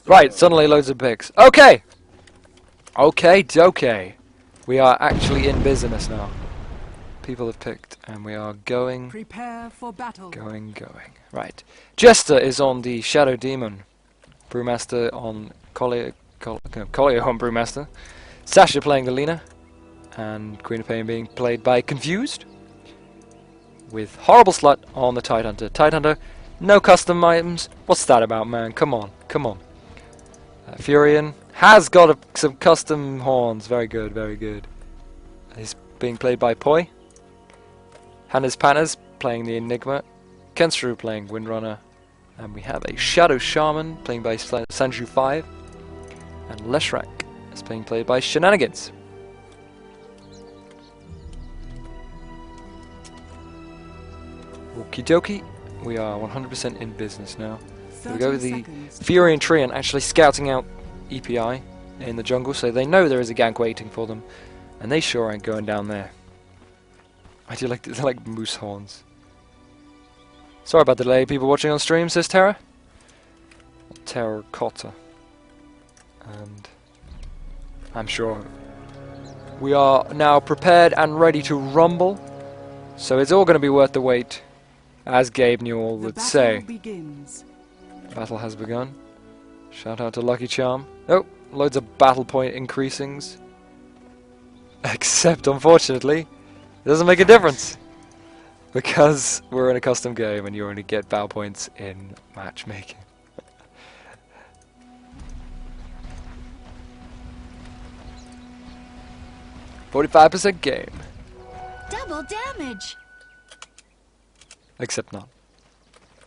Right, suddenly loads of picks. Okay! Okay. We are actually in business now. People have picked, and we are going. Prepare for battle. Going. Right. Jester is on the Shadow Demon. Brewmaster on Collier on Brewmaster. Sasha playing the Lina. And Queen of Pain being played by Confused. With Horrible Slut on the Tidehunter. Tidehunter, no custom items. What's that about, man? Come on. Furion has got some custom horns. Very good. He's being played by Poi. Hannes Panas playing the Enigma. Kenstru playing Windrunner. And we have a Shadow Shaman playing by Sanju 5. And Leshrak is being played by Shenanigans. Okie dokie. We are 100% in business now. We go with the Furion Treant actually scouting out ePi in the jungle, so they know there is a gank waiting for them, and they sure ain't going down there. I do like they're like moose horns. Sorry about the delay, people watching on stream, says Terra. Terracotta. And I'm sure we are now prepared and ready to rumble, so it's all going to be worth the wait, as Gabe Newell would say. Battle has begun. Shout out to Lucky Charm. Oh, loads of battle point increasings. Except, unfortunately, it doesn't make a difference. Because we're in a custom game and you only get battle points in matchmaking. 45% game. Double damage. Except not.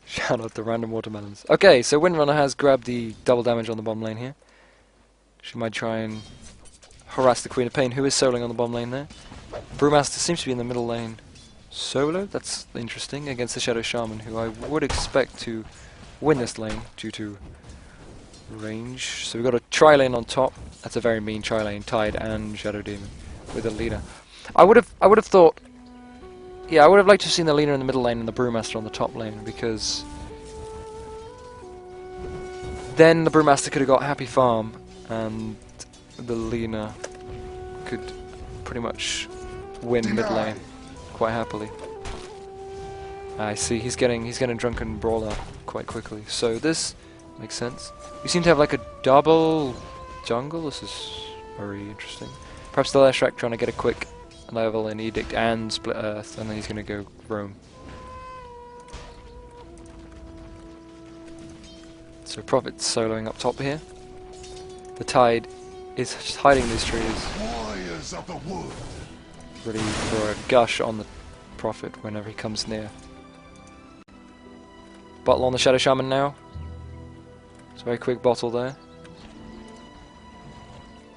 Shout out the random watermelons. Okay, so Windrunner has grabbed the double damage on the bottom lane here. She might try and harass the Queen of Pain, who is soloing on the bottom lane there. Brewmaster seems to be in the middle lane solo. That's interesting, against the Shadow Shaman, who I would expect to win this lane due to range. So we've got a tri-lane on top. That's a very mean tri-lane, Tide and Shadow Demon with a leader. I would have thought, yeah, I would have liked to have seen the leader in the middle lane and the Brewmaster on the top lane, because then the Brewmaster could have got happy farm and the Lina could pretty much win mid lane quite happily. I see he's getting drunken brawler quite quickly, so this makes sense. We seem to have like a double jungle. This is very interesting. Perhaps the Leshrak trying to get a quick level in Edict and Split Earth, and then he's going to go roam. So Prophet's soloing up top here. The Tide is just hiding these trees, ready for a gush on the Prophet whenever he comes near. Bottle on the Shadow Shaman now. It's a very quick bottle there.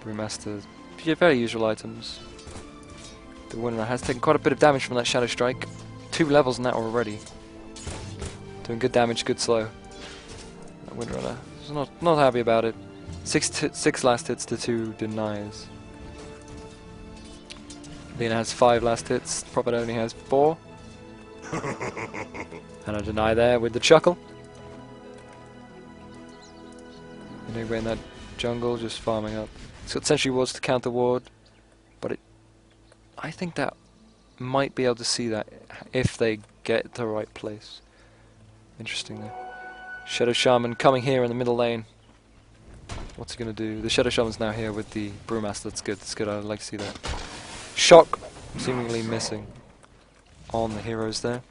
Brewmaster, very usual items. The Windrunner has taken quite a bit of damage from that Shadow Strike. 2 levels in that already. Doing good damage, good slow. That Windrunner is not happy about it. 6 last hits to 2 denies. Lina has 5 last hits. Prophet only has 4. And a deny there with the chuckle. Anyway, in that jungle, just farming up. It's got Sentry Wards to counter ward, but I think that might be able to see that if they get the right place. Interesting there. Shadow Shaman coming here in the middle lane. What's he going to do? The Shadow Shaman's now here with the Brewmaster. That's good. I'd like to see that. Shock seemingly missing on the heroes there.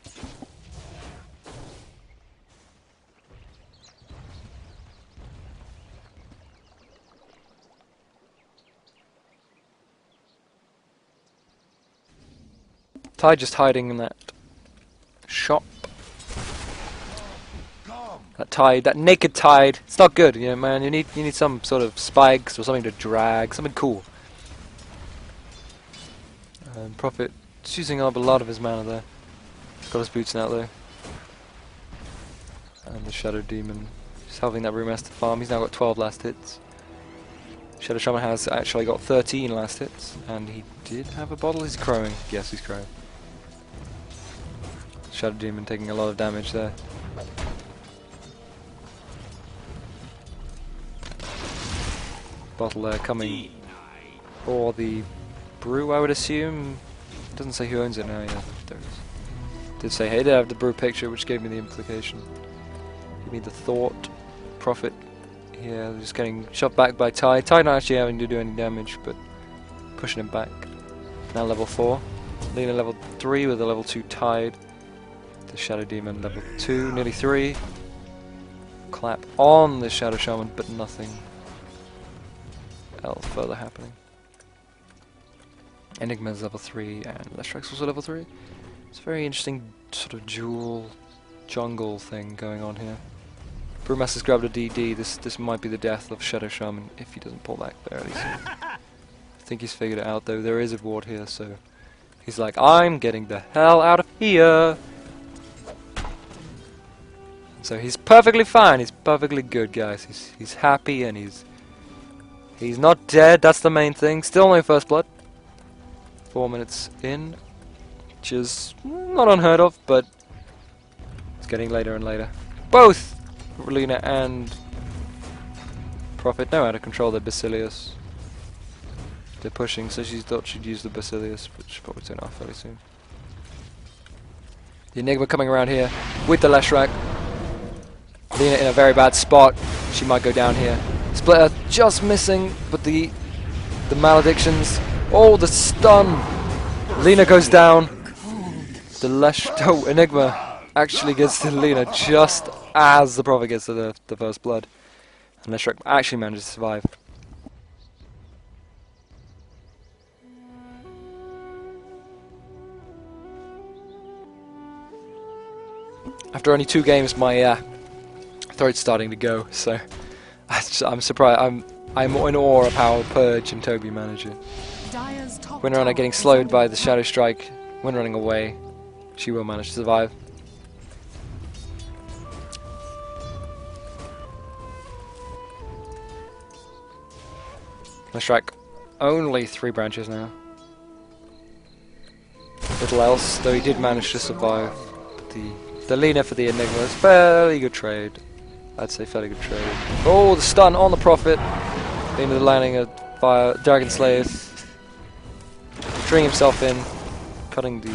Tide just hiding in that shop. That Tide, that naked Tide, it's not good, you know, man. You need some sort of spikes or something to drag, something cool. And Prophet just using up a lot of his mana there. Got his boots out there. And the Shadow Demon just helping that Brewmaster farm. He's now got 12 last hits. Shadow Shaman has actually got 13 last hits, and he did have a bottle. He's crowing. Yes, he's crowing. Shadow Demon taking a lot of damage there. bottle there coming. Or the brew, I would assume. Doesn't say who owns it now. Yeah, there it is. Did say, hey, did have the brew picture, which gave me the implication. Give me the thought. Profit. Yeah, just getting shoved back by Tide. Tide not actually having to do any damage, but pushing him back. Now level 4. Lena level 3 with a level 2 Tide. The Shadow Demon level 2, nearly 3. Clap on the Shadow Shaman, but nothing else further happening. Enigma's level 3 and Lestrik's also level 3. It's a very interesting sort of dual jungle thing going on here. Brewmaster's grabbed a DD. This might be the death of Shadow Shaman if he doesn't pull back fairly soon. I think he's figured it out though. There is a ward here, so he's like, I'm getting the hell out of here. So he's perfectly fine. He's perfectly good, guys. He's happy and he's not dead. That's the main thing. Still only first blood. 4 minutes in, which is not unheard of, but it's getting later and later. Both Lena and Prophet know how to control their Basilius. They're pushing, so she thought she'd use the Basilius, but she'll probably turn off fairly soon. The Enigma coming around here with the Leshrac. Lena in a very bad spot. She might go down here. Splitter just missing, but the maledictions. Oh, the stun! Lena goes down. The Enigma actually gets to Lena just as the Prophet gets to the first blood. And Leshrac actually manages to survive. After only 2 games, my throat's starting to go, so I'm surprised. I'm in awe of how Purge and Toby manage it. Windrunner getting slowed by the Shadow Strike. Windrunning away. She will manage to survive. Leshrac only 3 branches now. Little else, though he did manage to survive. But the Lena for the Enigma is fairly good trade. I'd say fairly good trade. Oh, the stun on the Prophet. Lena landing a fire Dragon Slayer. String himself in, cutting the...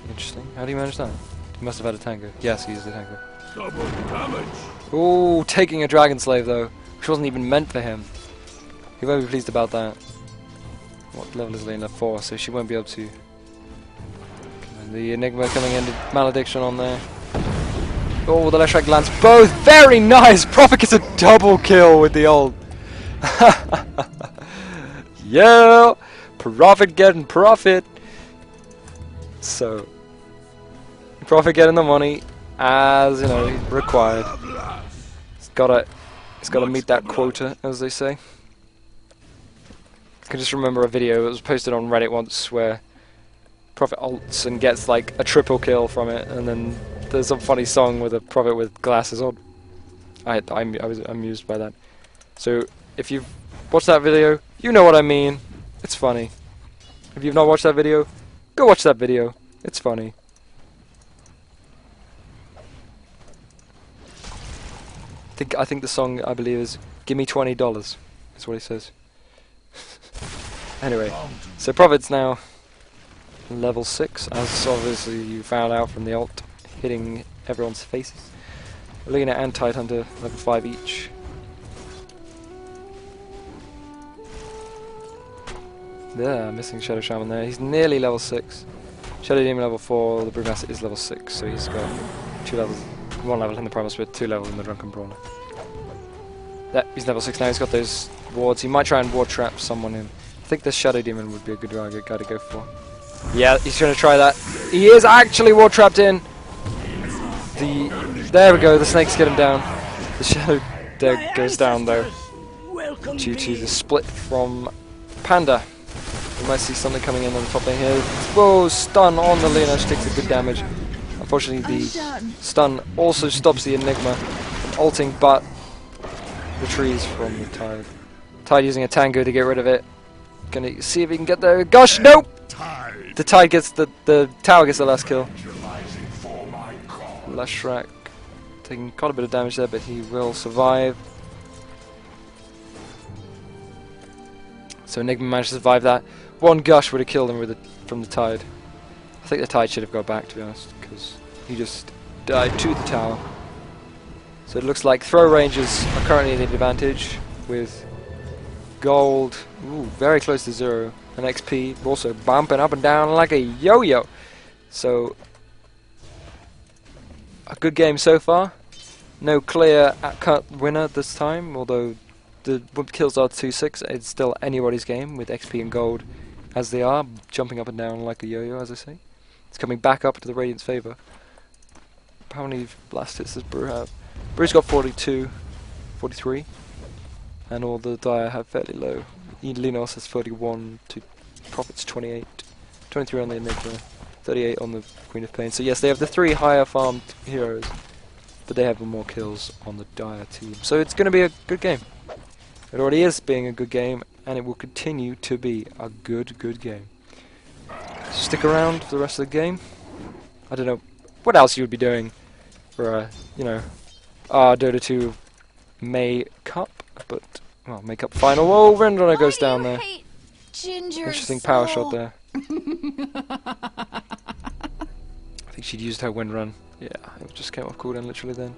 Interesting. How do you manage that? He must have had a tanker. Yes, he used a tanker. Double damage. Ooh, taking a Dragon Slave though, which wasn't even meant for him. He won't be pleased about that. What level is Lena? 4, so she won't be able to. And the Enigma coming in, Malediction on there. Oh, the Leshrac lands both. Very nice. Prophet gets a double kill with the ult. Yeah. Prophet getting profit. So Prophet getting the money as you know required. It's gotta meet that quota, as they say. I can just remember a video that was posted on Reddit once where Prophet ults and gets like a triple kill from it, and then there's a funny song with a Prophet with glasses on. I was amused by that. So if you've watched that video, you know what I mean. It's funny. If you've not watched that video, go watch that video. It's funny. I think the song, I believe, is "Give me $20." Is what he says. Anyway, so Prophet's now level 6, as obviously you found out from the ult hitting everyone's faces. Lena and Tidehunter level 5 each. Yeah, missing Shadow Shaman there. He's nearly level 6. Shadow Demon level 4, the Brewmaster is level 6, so he's got 2 levels, 1 level in the Primal Spirit, 2 levels in the Drunken Brawler. Yeah, he's level 6 now, he's got those wards. He might try and ward trap someone in. I think the Shadow Demon would be a good guy to go for. Yeah, he's going to try that. He is actually ward trapped in. There we go, the snakes get him down. The Shadow Dead goes down though, due to the split from Panda. You might see something coming in on the top lane here. Whoa, stun on the Lena, she takes a good damage. Unfortunately, the stun also stops the Enigma from ulting, but retrieves from the Tide. Tide using a Tango to get rid of it. Gonna see if he can get there. Gosh, nope! The Tide gets the tower gets the last kill. Leshrac taking quite a bit of damage there, but he will survive. So Enigma managed to survive that. One gush would have killed him from the Tide. I think the Tide should have got back, to be honest, because he just died to the tower. So it looks like throw ranges are currently in the advantage, with gold very close to 0, and XP also bumping up and down like a yo-yo. So a good game so far. No clear cut winner this time, although the kills are 2-6. It's still anybody's game with XP and gold as they are, jumping up and down like a yo-yo, as I say. It's coming back up to the Radiant's favour. How many blast hits does Brew have? Brew's got 42, 43, and all the Dire have fairly low. Linos has 31 to Prophet's 28, 23 on the Enigma, 38 on the Queen of Pain. So yes, they have the 3 higher farmed heroes, but they have more kills on the Dire team. So it's going to be a good game. It already is being a good game, and it will continue to be a good game. Stick around for the rest of the game. I don't know what else you would be doing for a, Dota2 May Cup, but, well, May Cup final. Whoa, Rendrunner goes down there. Interesting power shot there. I think she'd used her wind run. Yeah, it just came off cooldown literally then.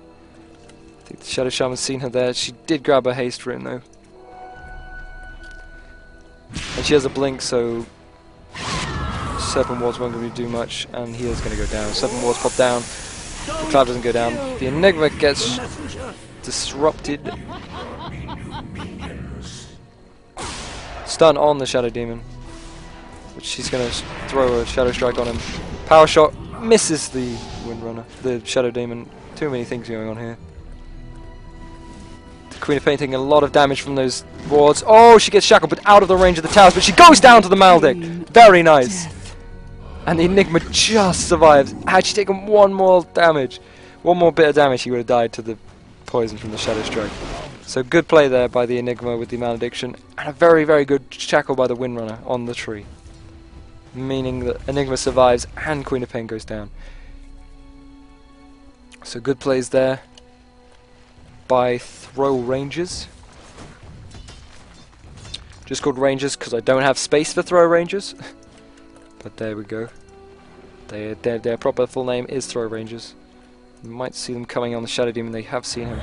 I think the Shadow Shaman's seen her there. She did grab her haste rune though. And she has a blink, so Serpent Wards won't going to do much, and he is going to go down. Serpent Wards pop down. The cloud doesn't go down. The Enigma gets disrupted. Stun on the Shadow Demon, which she's going to throw a Shadow Strike on him. Power shot misses the Windrunner, the Shadow Demon. Too many things going on here. The Queen of Pain taking a lot of damage from those wards. Oh, she gets shackled, but out of the range of the towers. But she goes down to the Maldic. Very nice. And the Enigma just survives. Had she taken one more damage, one more bit of damage, he would have died to the poison from the Shadow Strike. So good play there by the Enigma with the Malediction, and a very, very good shackle by the Windrunner on the tree. Meaning that Enigma survives and Queen of Pain goes down. So good plays there by Throw Rangers. Just called Rangers because I don't have space for Throw Rangers. But there we go. Their proper full name is Throw Rangers. You might see them coming on the Shadow Demon. They have seen him.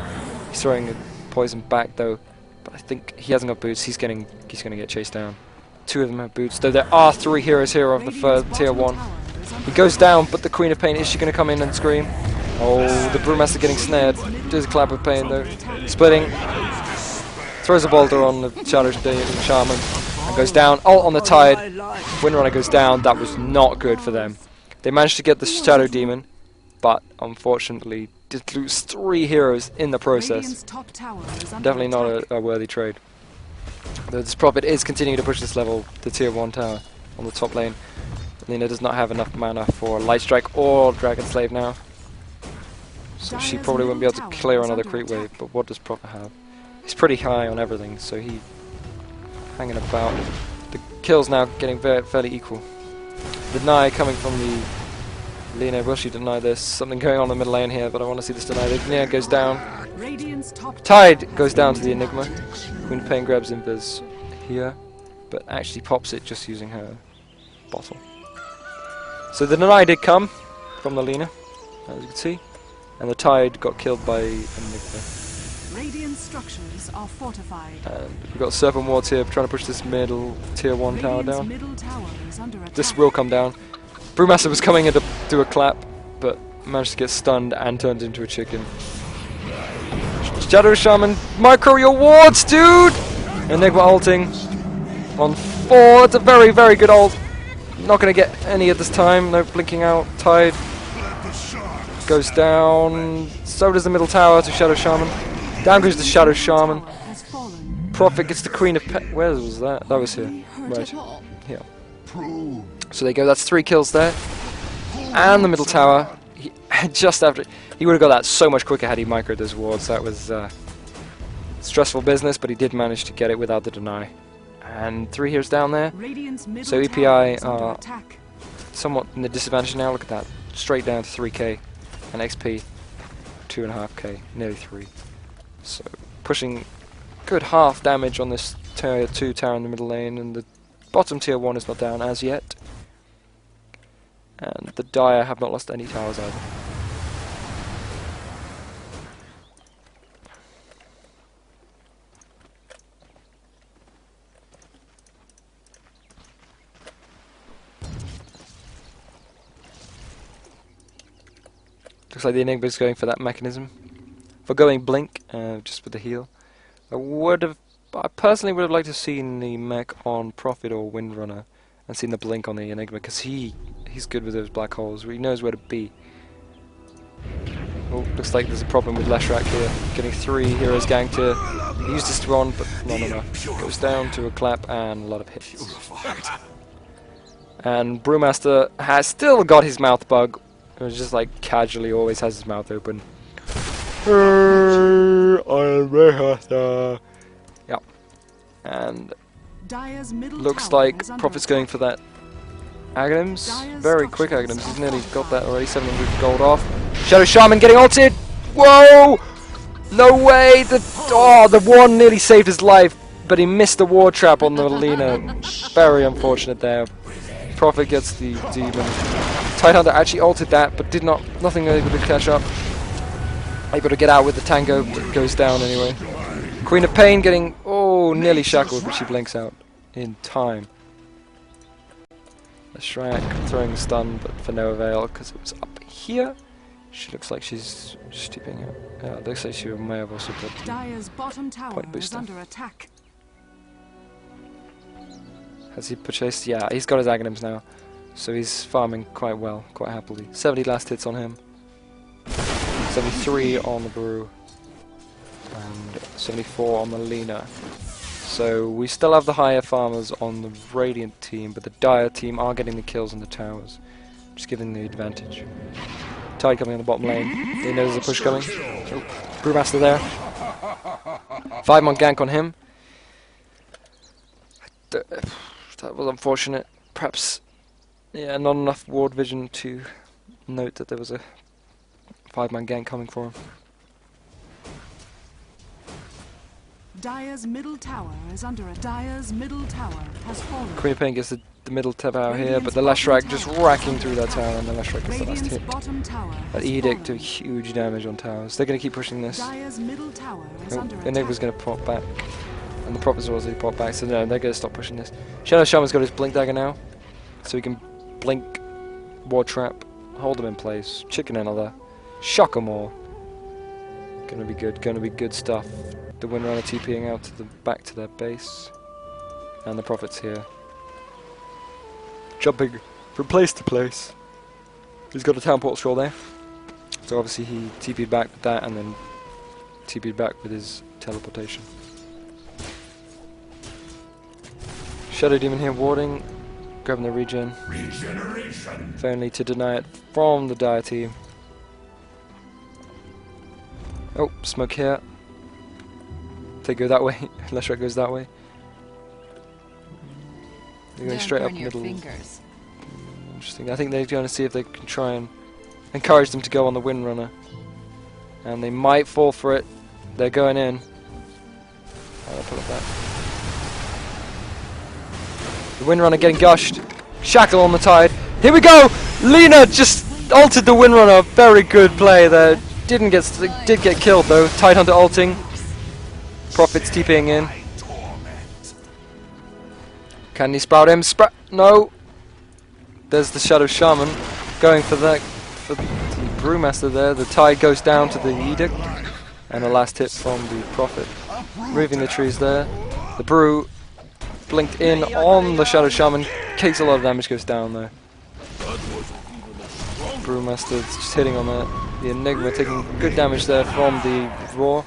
He's throwing a poison back though, but I think he hasn't got boots. He's going to get chased down. 2 of them have boots, though there are 3 heroes here of the third tier 1. He goes down, but the Queen of Pain, is she going to come in and scream? Oh, the Brewmaster getting snared. Does a clap of pain though. Splitting. Throws a boulder on the Shadow Shaman and goes down. Ult on the Tide. Windrunner goes down. That was not good for them. They managed to get the Shadow Demon, but unfortunately did lose 3 heroes in the process. Definitely not a worthy trade. Though this Prophet is continuing to push this level, the tier 1 tower on the top lane. Lina does not have enough mana for Light Strike or Dragon Slave now. So she probably won't be able to clear another creep wave, but what does Prophet have? He's pretty high on everything, so he hanging about. The kills now getting fairly equal. The deny coming from the Lina. Will she deny this? Something going on in the middle lane here, but I want to see this denied. Lina goes down. Tide goes down to the Enigma. Queen of Pain grabs Invis here, but actually pops it just using her bottle. So the deny did come from the Lina, as you can see, and the Tide got killed by Enigma. Radiant structures are fortified. And we've got Serpent Wards here trying to push this middle tier 1 tower down. Middle tower is under attack. This will come down. Brewmaster was coming in to do a clap, but managed to get stunned and turned into a chicken. Shadow Shaman, micro your wards, dude! Enigma ulting on 4. It's a very, very good ult. Not going to get any at this time. No blinking out. Tide goes down. So does the middle tower to Shadow Shaman. Down goes the Shadow Shaman. Prophet gets the Queen of where was that? That was here. Right. Here. So there you go. That's 3 kills there. And the middle tower. Just after... He would have got that so much quicker had he microed those wards. That was stressful business, but he did manage to get it without the deny. And 3 heroes down there. So ePi are somewhat in the disadvantage now. Look at that. Straight down to 3k. And XP 2.5k. Nearly 3. So pushing good half damage on this tier 2 tower in the middle lane, and the bottom tier 1 is not down as yet. And the Dire have not lost any towers either. Looks like the Enigma's going for that mechanism. For going Blink, just with the heal. I personally would have liked to have seen the mech on Prophet or Windrunner and seen the Blink on the Enigma, because he's good with those black holes. He knows where to be. Oh, looks like there's a problem with Leshrac here. Getting 3 heroes gang to use this Ron, but not enough. Goes down to a clap and a lot of hits. And Brewmaster has still got his mouth bug. It was just like casually always has his mouth open. Yep. And looks like Prophet's going for that Aghanims. Very quick Aghanims. He's nearly got that already. 700 gold off. Shadow Shaman getting ulted. Whoa! No way! The one nearly saved his life, but he missed the ward trap on the Lina. Very unfortunate there. Prophet gets the demon. Tidehunter actually ulted that, but nothing able to catch up. Able to get out with the tango, but goes down anyway. Queen of Pain getting nearly shackled, but she blinks out in time. The Shrek throwing the stun, but for no avail because it was up here. She looks like she's steeping out. Yeah, it looks like she may have also put Dire's bottom tower point is booster. under attack. Has he purchased? Yeah, he's got his Aghanims now. So he's farming quite well, quite happily. 70 last hits on him. 73 on the Brew. And 74 on the Lina. So we still have the higher farmers on the Radiant team, but the Dire team are getting the kills on the towers. Just giving the advantage. Tide coming on the bottom lane. He knows there's a push coming. Oh, Brewmaster there. 5-mon gank on him. That was unfortunate. Perhaps, yeah, not enough ward vision to note that there was a 5-man gank coming for him. Dire's middle tower is under attack. Dire's middle tower has fallen. Queen of Pain gets the middle tower here, but the Leshrac just racking through that tower, and the Leshrac gets the last hit. That Edict did huge damage on towers. They're going to keep pushing this. Dire's middle tower is under attack. Enigma's going to pop back. And the Prophet's also pop back, so no, they're going to stop pushing this. Shadow Shaman's got his Blink Dagger now, so he can blink, Ward Trap, hold them in place, chicken another, shock them all. Gonna be good stuff. The Windrunner TPing out to the back to their base, and the Prophet's here, jumping from place to place. He's got a Town Portal Scroll there, so obviously he TP'd back with that, and then TP'd back with his teleportation. Shadow Demon here warding, grabbing the regen. If only to deny it from the Dire team. Oh, smoke here. They go that way. Leshrac goes that way. They're going straight up middle. Interesting. I think they're going to see if they can try and encourage them to go on the Windrunner. And they might fall for it. They're going in. I'll put it back. The Windrunner getting gushed. Shackle on the Tide. Here we go! Lina just altered the Windrunner. Very good play there. Did get killed though. Tidehunter ulting. Prophet's TPing in. Can he sprout him? No! There's the Shadow Shaman going for that. For the Brewmaster there. The Tide goes down to the Edict. And the last hit from the Prophet. Moving the trees there. The Brew blinked in on the Shadow Shaman, takes a lot of damage, goes down there. Brewmaster just hitting on that. The Enigma taking good damage there from the Roar,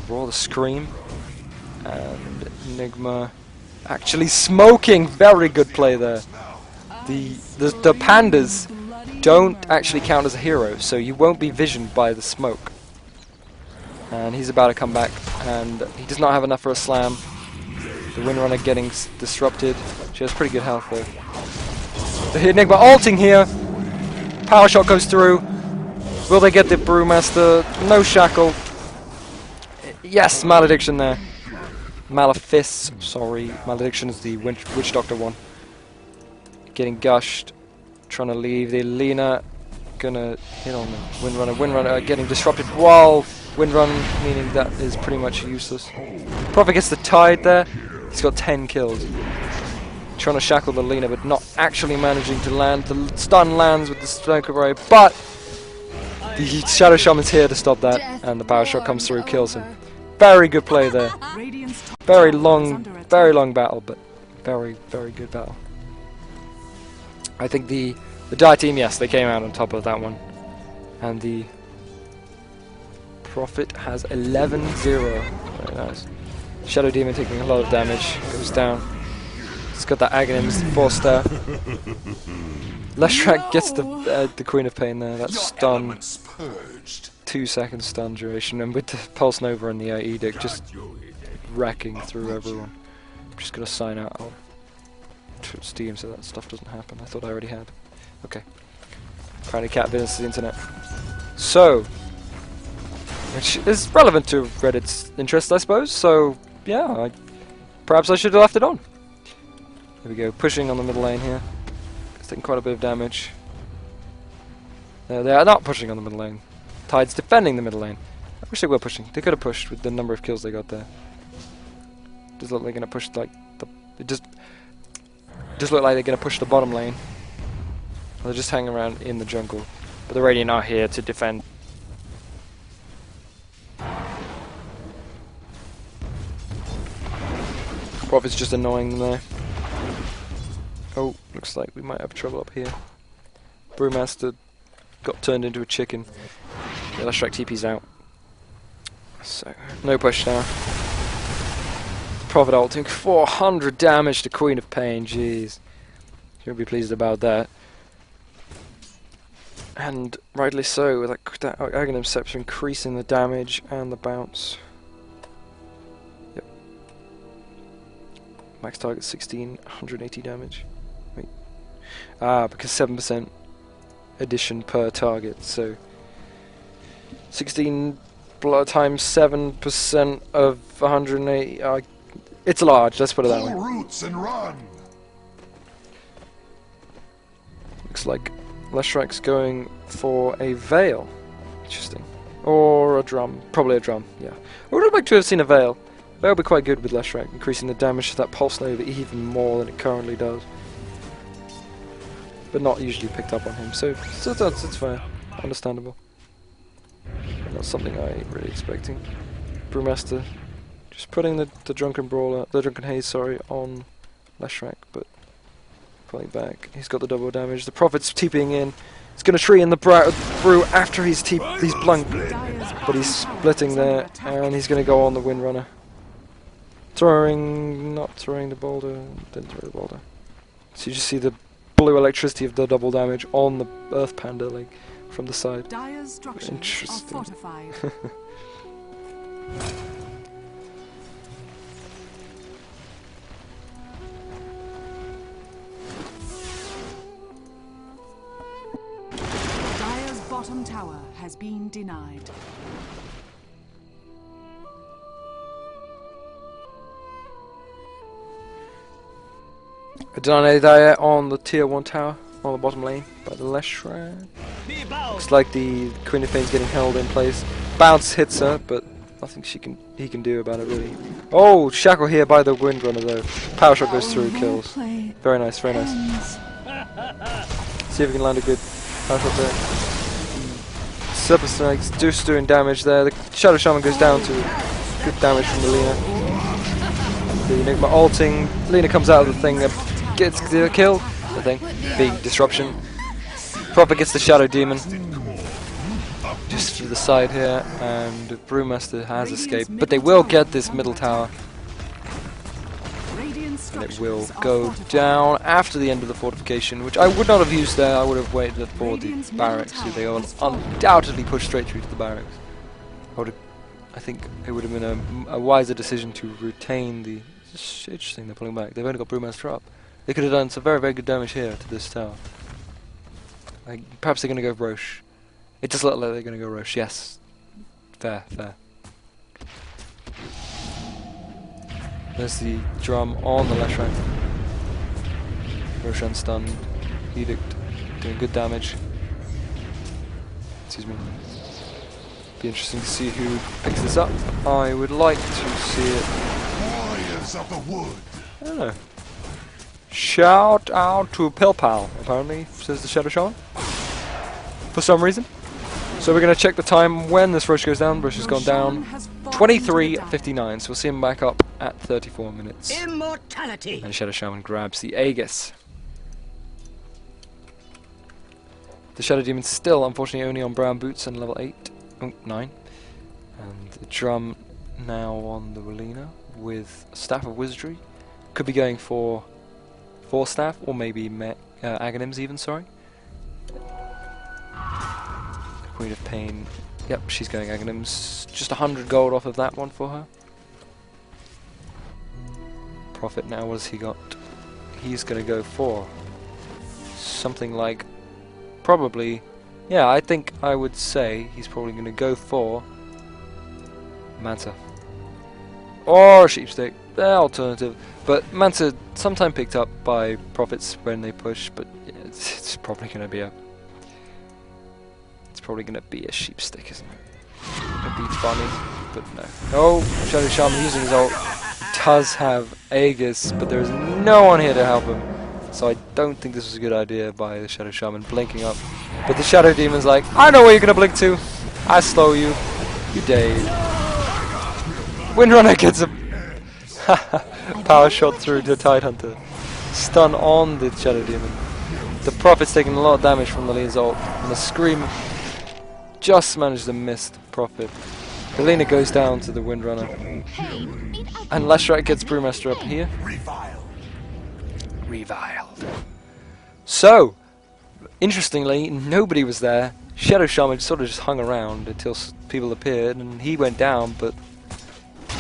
the Scream, and Enigma actually smoking. Very good play there. The pandas don't actually count as a hero, so you won't be visioned by the smoke. And he's about to come back, and he does not have enough for a slam. The Windrunner getting disrupted. She has pretty good health though. The Enigma ulting here. Power shot goes through. Will they get the Brewmaster? No shackle. Yes, malediction there. Malefice, sorry, Malediction is the Witch Doctor one. Getting gushed, trying to leave. The Lena gonna hit on the Windrunner. Windrunner getting disrupted while Windrun, meaning that is pretty much useless. Prophet gets the Tide there. He's got 10 kills. Trying to shackle the Lena, but not actually managing to land. The stun lands with the Smoker Ray, but the Shadow Shaman's here to stop that, and the Power Shot comes through, kills him. Very good play there. Very long battle, but very, very good battle. I think the Dire team, yes, they came out on top of that one. And the Prophet has 11-0. Very nice. Shadow Demon taking a lot of damage, goes down. He's got that Aghanim's force there. Leshrac gets the Queen of Pain there, that stun. 2 second stun duration, and with the Pulse Nova and the Edict just wrecking through everyone. I'm just gonna sign out. I'll Steam so that stuff doesn't happen. I thought I already had. Okay. Apparently cat visits the internet. So, which is relevant to Reddit's interest, I suppose. So, yeah, perhaps I should have left it on. There we go, pushing on the middle lane here. It's taking quite a bit of damage. They are not pushing on the middle lane. Tide's defending the middle lane. I wish they were pushing. They could have pushed with the number of kills they got there. Does look like they're gonna push like the. It just look like they're gonna push the bottom lane. They're just hanging around in the jungle, but the Radiant are here to defend. Prophet's just annoying them there. Oh, looks like we might have trouble up here. Brewmaster got turned into a chicken. Yeah, Leshrac TP's out. So, no push now. Prophet ulting 400 damage to Queen of Pain, jeez. You'll be pleased about that. And rightly so, with that Aghanim Scepter increasing the damage and the bounce. Yep. Max target 16, 180 damage. Wait. Ah, because 7% addition per target, so 16 times 7% of 180. It's large, let's put it that way. Roots and run. Looks like Leshrac's going for a Veil. Interesting. Or a drum. Probably a drum, yeah. I would have liked to have seen a Veil. Veil would be quite good with Leshrac, increasing the damage to that Pulse Nova even more than it currently does. But not usually picked up on him, so it's fair. Understandable. Not something I ain't really expecting. Brewmaster just putting the Drunken Brawler, the Drunken Haze, sorry, on Leshrac, but pulling back. He's got the double damage. The Prophet's TPing in. He's going to tree in the Brew after he's blunked, but he's splitting there, and he's going to go on the Windrunner. Not throwing the boulder, didn't throw the boulder. So you just see the blue electricity of the double damage on the Earth Panda, like, from the side. Interesting. Dire's bottom tower has been denied. A denied Dire on the tier 1 tower on the bottom lane by the Leshrac. Looks like the Queen of Pain's getting held in place. Bounce hits her, but nothing he can do about it really. Oh, shackle here by the Windrunner though. Power shot goes through, kills. Very nice, very nice. See if we can land a good power shot there. Serpent Snakes just doing damage there. The Shadow Shaman goes down to good damage from the Lena. The Enigma ulting. Lena comes out of the thing, gets the kill. The thing, big disruption. Prophet gets the Shadow Demon. Just to the side here, and Brewmaster has escaped. But they will get this middle tower. And it will go down after the end of the fortification, which I would not have used there. I would have waited for the barracks, so they will undoubtedly push straight through to the barracks. I think it would have been a wiser decision to retain the... It's interesting they're pulling back. They've only got Brewmaster up. They could have done some very, very good damage here to this tower. Perhaps they're going to go Roche. It does look like they're going to go Roche, yes. Fair, fair. There's the drum on the Leshrac. Roshan stunned. Edict doing good damage. Excuse me. Be interesting to see who picks this up. I would like to see it. Warriors of the wood. I don't know. Shout out to Pilpal, apparently, says the Shadow Shaman. For some reason. So we're going to check the time when this Rosh goes down. Rosh has gone down 23:59, so we'll see him back up at 34 minutes. Immortality. And Shadow Shaman grabs the Aegis. The Shadow Demon's still, unfortunately, only on brown boots and level 9. And the drum now on the Relina with Staff of Wizardry. Could be going for 4 staff, or maybe Aghanims even, sorry. Queen of Pain. Yep, she's going Aghanims. Just 100 gold off of that one for her. Prophet now, what has he got? He's going to go for something like, probably, yeah, I think I would say he's probably going to go for Manta. Or Sheepstick, the alternative. But Manta sometimes picked up by Prophets when they push, but yeah, it's probably going to be a Sheepstick, isn't it? It'd be funny, but no. Oh, Shadow Shaman using his ult. Does have Aegis, but there's no one here to help him. So I don't think this was a good idea by the Shadow Shaman blinking up. But the Shadow Demon's like, I know where you're gonna blink to. I slow you. You died. Windrunner gets a power shot through to Tidehunter. Stun on the Shadow Demon. The Prophet's taking a lot of damage from the Lena's ult. And the Scream just managed to miss the Prophet. The Lena goes down to the Windrunner. And Leshrac gets Brewmaster up here. Reviled. So, interestingly, nobody was there. Shadow Shaman sort of just hung around until people appeared, and he went down, but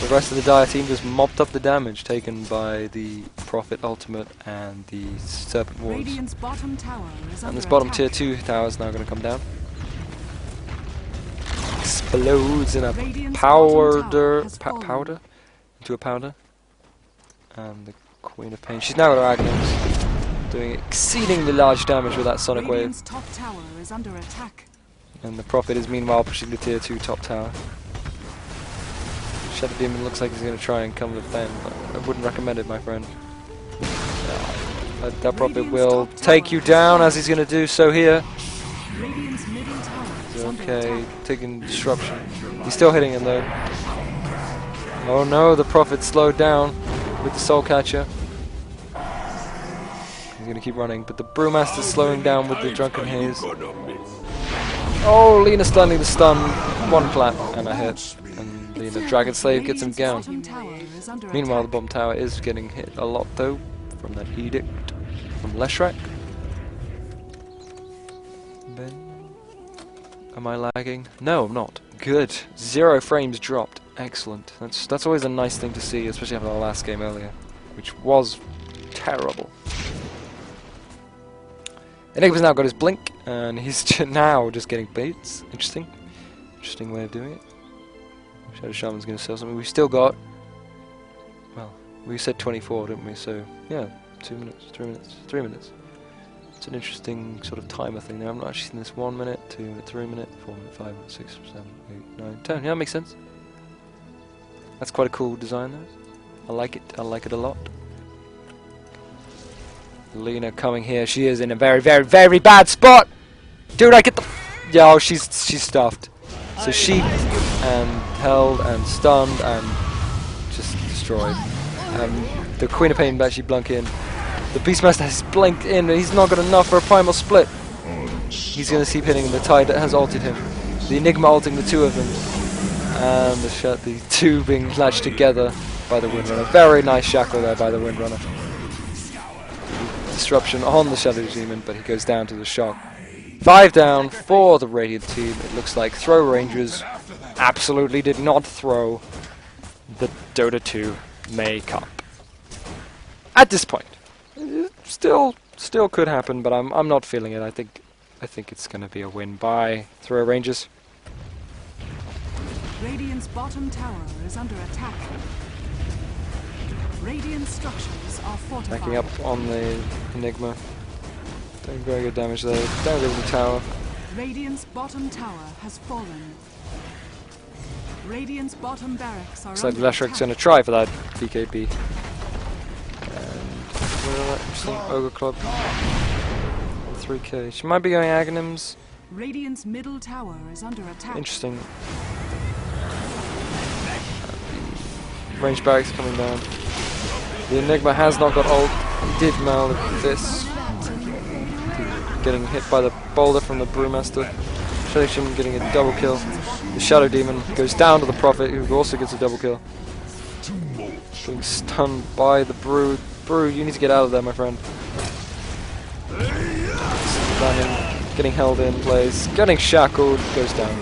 the rest of the Dire team just mopped up the damage taken by the Prophet Ultimate and the Serpent Wards. Radiant's bottom tower is And under this bottom attack. tier 2 tower is now going to come down. Explodes in a Radiant's powder, bottom tower has fallen. powder, into a powder. And the Queen of Pain, she's now got her Aghanims, doing exceedingly large damage with that Sonic Wave. Radiant's top tower is under attack. And the Prophet is meanwhile pushing the tier 2 top tower. Shadow Demon looks like he's going to try and come with Ben, but I wouldn't recommend it, my friend. That Prophet will take you down, as he's going to do so here. Radiant's middle tower is under Okay, attack. taking disruption. He's still hitting him though. Oh no, the Prophet slowed down with the Soul Catcher. He's going to keep running, but the Brewmaster's slowing down with the Drunken Haze. Oh, Lena stunning the stun. One clap and a hit. And Lena Dragon Slave gets him down. Bottom tower is under Meanwhile, the attack. bottom tower is getting hit a lot though from that Edict from Leshrac. Ben, am I lagging? No, I'm not. Good. 0 frames dropped. Excellent. That's always a nice thing to see, especially after the last game earlier, which was terrible. Enigma's now got his blink, and he's now just getting baits. Interesting. Interesting way of doing it. Shadow Shaman's going to sell something. We've still got, well, we said 24, didn't we? So, yeah, 2 minutes, 3 minutes, 3 minutes. It's an interesting sort of timer thing there. I'm not actually seeing this 1 minute, 2 minute, 3 minute, 4 minute, 5 minute, 6, 7, 8, 9, 10. Yeah, that makes sense. That's quite a cool design there. I like it. I like it a lot. Lena coming here. She is in a very, very, very bad spot. Dude, I get the. Yo, she's stuffed. So she and held and stunned and just destroyed. The Queen of Pain actually blunk in. The Beastmaster has blinked in, and he's not got enough for a primal split. He's going to keep hitting the Tide that has ulted him. The Enigma ulting the two of them. And the two being latched together by the Windrunner. Very nice shackle there by the Windrunner. Disruption on the Shadow Demon, but he goes down to the shock. 5 down for the Radiant team. It looks like Throw Rangers absolutely did not throw the Dota 2 May Cup. At this point. Still could happen, but I'm not feeling it. I think it's going to be a win by Throw Rangers. Radiant's bottom tower is under attack. Radiant structures are fortified. Backing up on the Enigma. Doing very good damage there. Down over the tower. Radiant's bottom tower has fallen. Radiant's bottom barracks are Looks like under Leshrik's attack. going to try for that BKB. And interesting Ogre Club. 3k. She might be going Aghanims. Radiant's middle tower is under attack. Interesting. Range barracks coming down. The Enigma has not got ult. He did mal this. Getting hit by the boulder from the Brewmaster. Shadowshim getting a double kill. The Shadow Demon goes down to the Prophet, who also gets a double kill. Being stunned by the Brew. Brew, you need to get out of there, my friend. Stunning, getting held in place, getting shackled, goes down.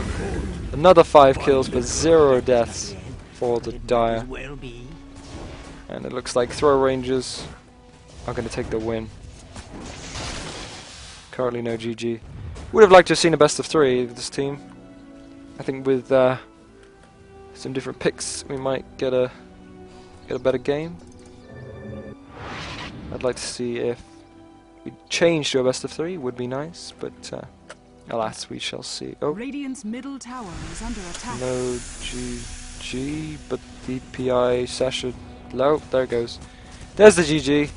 Another 5 kills, but 0 deaths for the Dire. And it looks like Throw Rangers are going to take the win. Currently no GG. Would have liked to have seen a best of 3 of this team. I think with some different picks we might get a better game. I'd like to see if we change to a best of 3, would be nice, but alas, we shall see. Oh, Radiant's middle tower is under attack. no GG, but the ePi session. No, there it goes. There's the GG.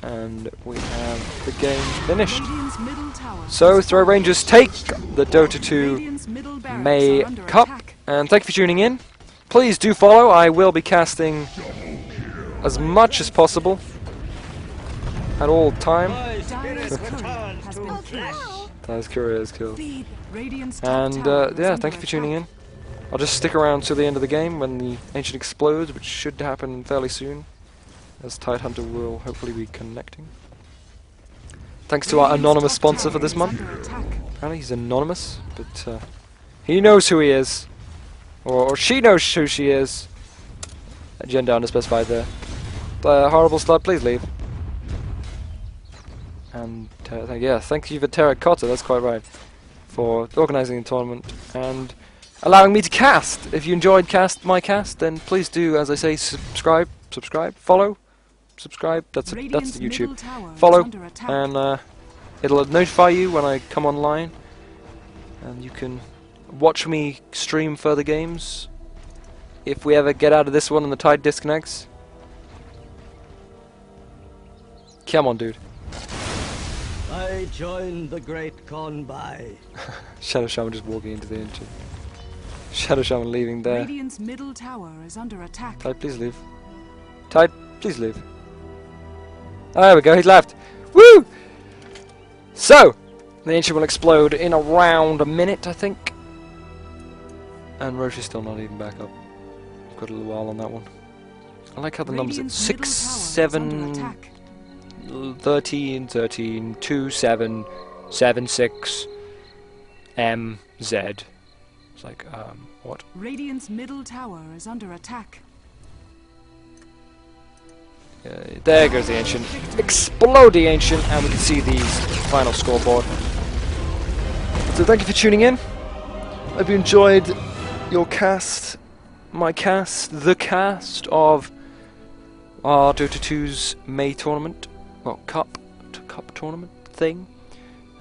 And we have the game finished. Radiant's middle tower So, has Throw fallen. Rangers take the Dota 2 Radiant's middle barracks May are under Cup. attack. And thank you for tuning in. Please do follow. I will be casting as much as possible at all time. Dire's courier has been killed. That is curious kill. Radiant's top And tower is yeah, under thank you for tuning attack. in. I'll just stick around till the end of the game when the Ancient explodes, which should happen fairly soon, as Tidehunter will hopefully be connecting. Thanks to our Radiant's anonymous top sponsor tower for this is month. under attack. Apparently he's anonymous, but he knows who he is. Or she knows who she is. Gender unspecified there. The horrible slut, please leave. And yeah, thank you for Terracotta, that's quite right, for organising the tournament and allowing me to cast. If you enjoyed my cast, then please do, as I say, subscribe, follow, subscribe. That's the Radiant's middle YouTube. tower is Follow, under attack. and it'll notify you when I come online, and you can watch me stream further games if we ever get out of this one and the tide disconnects. Come on, dude. I joined the great convoy. Shadow Shaman just walking into the engine. Shadow Shaman leaving there. Radiant's middle tower is under attack. Tide, please leave. Tide, please leave. Oh, there we go, he's left. Woo! So, the Ancient will explode in around a minute, I think. And Roshi's still not even back up. Got a little while on that one. I like how the numbers at Radiant's 6, middle tower is under 7, attack. 13, 13, 2, 7, 7, 6, M, Z. It's like, what? Radiant's middle tower is under attack. There goes the Ancient. Explode the Ancient, and we can see the final scoreboard. So thank you for tuning in. Hope you enjoyed your cast, my cast, the cast of our Dota 2's May tournament, well, cup tournament thing,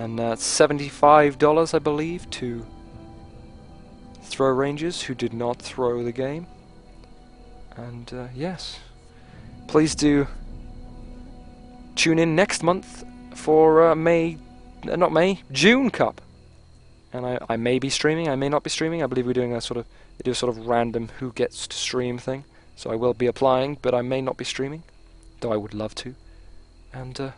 and $75, I believe, to Throw Rangers who did not throw the game. And yes. Please do tune in next month for June Cup. And I may be streaming, I may not be streaming. I believe we're doing they do a sort of random who gets to stream thing. So I will be applying, but I may not be streaming, though I would love to. And